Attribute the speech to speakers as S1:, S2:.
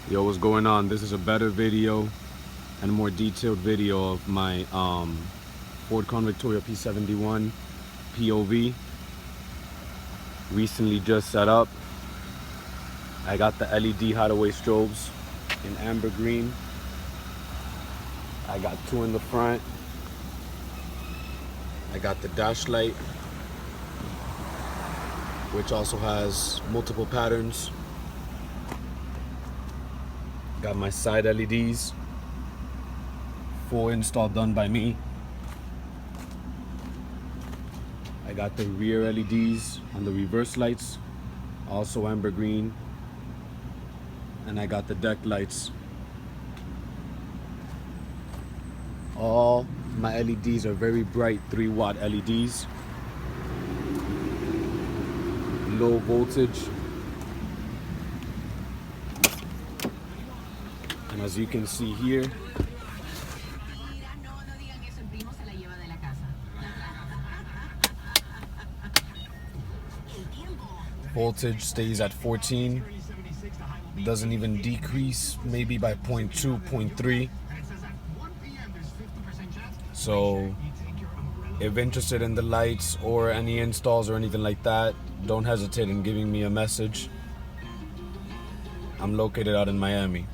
S1: Yo, what's going on? This is a better video and more detailed video of my Ford Crown Victoria P71 POV. Recently just set up. I got the LED hideaway strobes in amber green. I got two in the front. I got the dash light, which also has multiple patterns. Got my side LEDs, full install done by me. I got the rear LEDs on the reverse lights, also amber green. And I got the deck lights. All my LEDs are very bright 3-watt LEDs. Low voltage. And as you can see here, voltage stays at 14. Doesn't even decrease, maybe by 0.2, 0.3. So if interested in the lights or any installs or anything like that, don't hesitate in giving me a message. I'm located out in Miami.